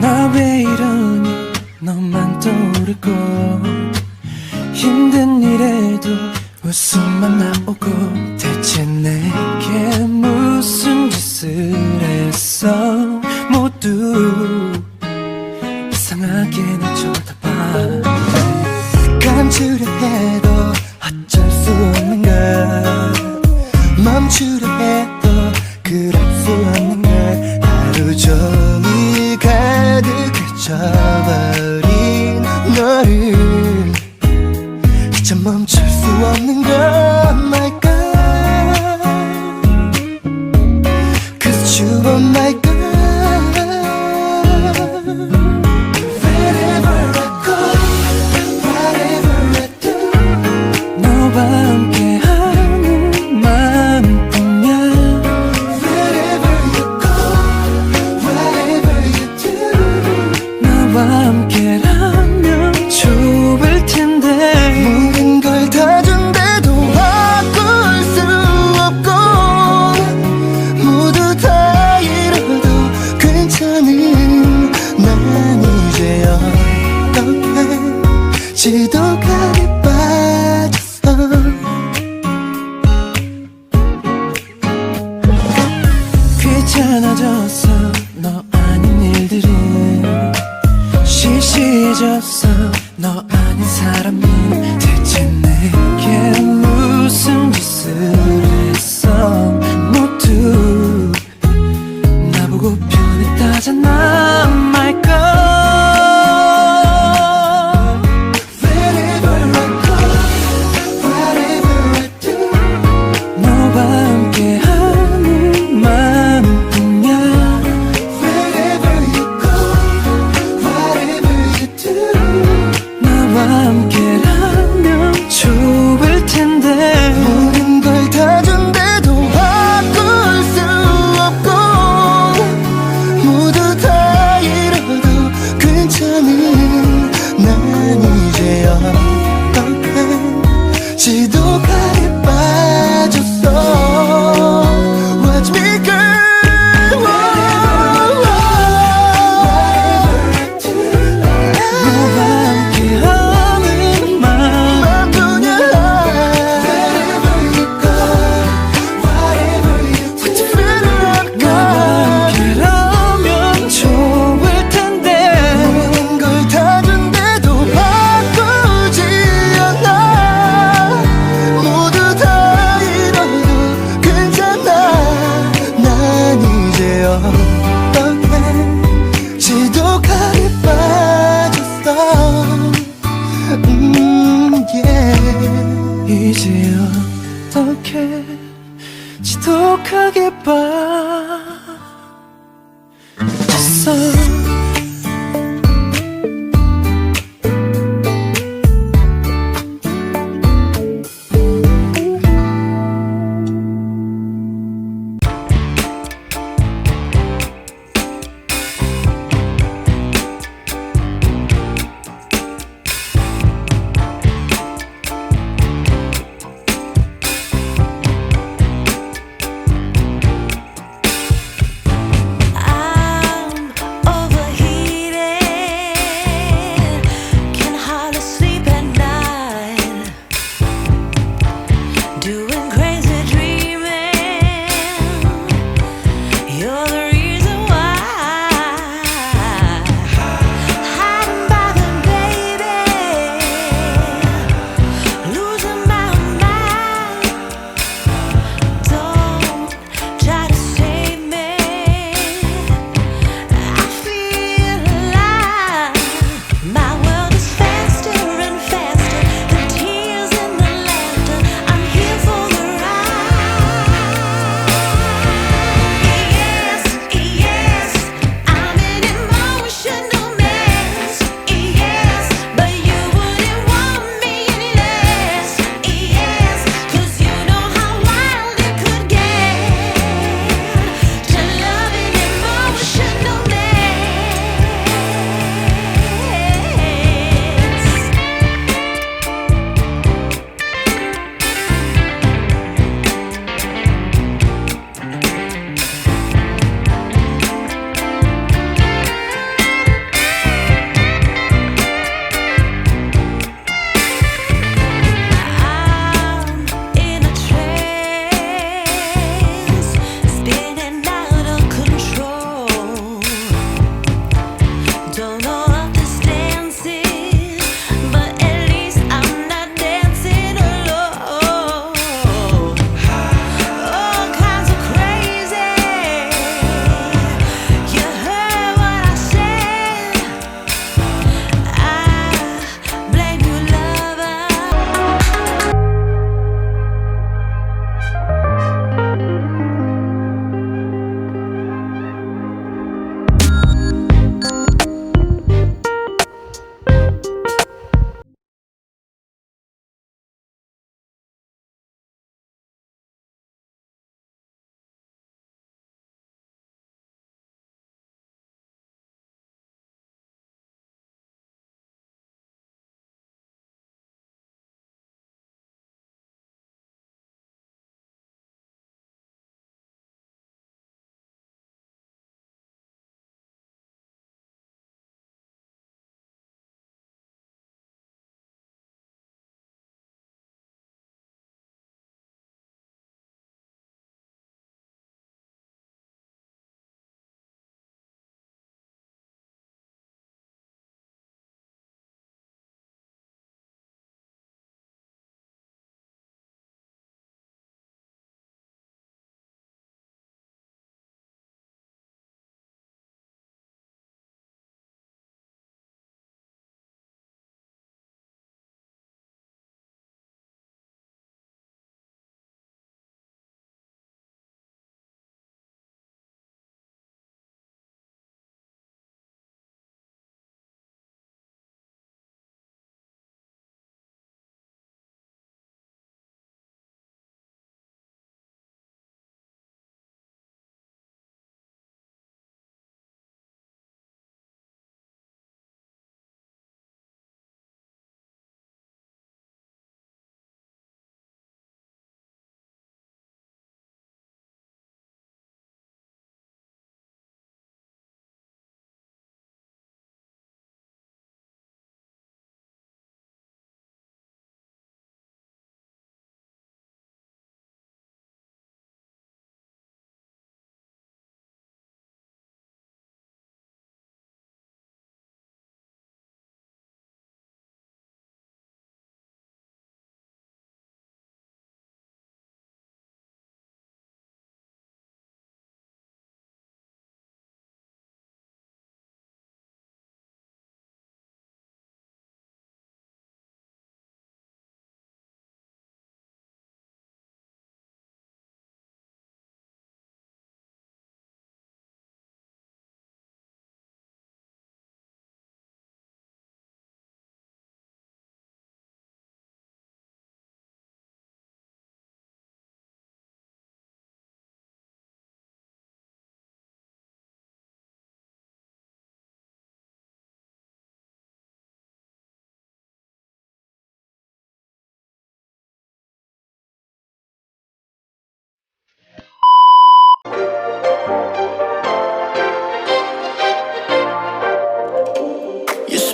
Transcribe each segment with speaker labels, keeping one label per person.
Speaker 1: 나 왜 이러니 너만 떠오르고 힘든 일에도 웃음만 나오고 대체 내게 무슨 짓을 했어. 모두 이상하게 날 쳐다봐. 감추려 해도 어쩔 수 없는 걸, 멈추려 해도 그럴 수 없는 걸. 하루 종일 가득해져버린 너를 이제 멈출 수 없는 걸. My God, 'cause you are my God. Wherever I go, whatever I do, 너와 함께하는 마음뿐이야. Wherever you go, whatever you do, 나와 함께라면 좋을 텐데. 모든 걸 다 준대도 바꿀 수 없고, 모두 다 잃어도 괜찮은 난 이제 어떻게 지독하게 빠졌어. 귀찮아졌어 너 아닌 일들은, 시시해졌어 너 아닌 사람은. 대체 내게 무슨 짓을 했어. 모두 나보고 변했다잖아. My God, wherever I go, whatever I do, 너와 함께하는 마음뿐이야. Wherever you go, whatever you do, 나와 함께라면 좋을 텐데. 모든 걸 다 준대도 바꿀 수 없고, 모두 다 잃어도 괜찮은 난 이제 어떡해 지독하게 빠졌어. Watch me girl, 너와 함께하는 마음뿐이야. Wherever you go, whatever you do, 너와 함께라면 좋을 텐데. 모든 걸 다 준대도 바꾸지 않아. 모두 다 잃어도 괜찮아. 난 이제 어떡해 지독하게 빠졌어. yeah. 이제 어떡해 지독하게 빠졌어.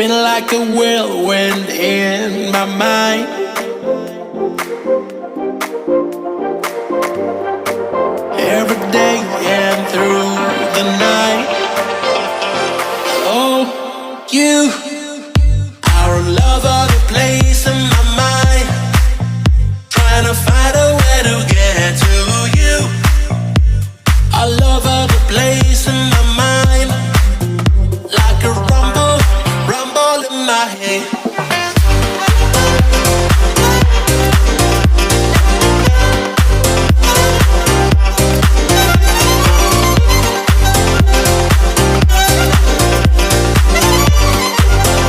Speaker 1: spin like a whirlwind in my mind. Every day and through the night. Oh, you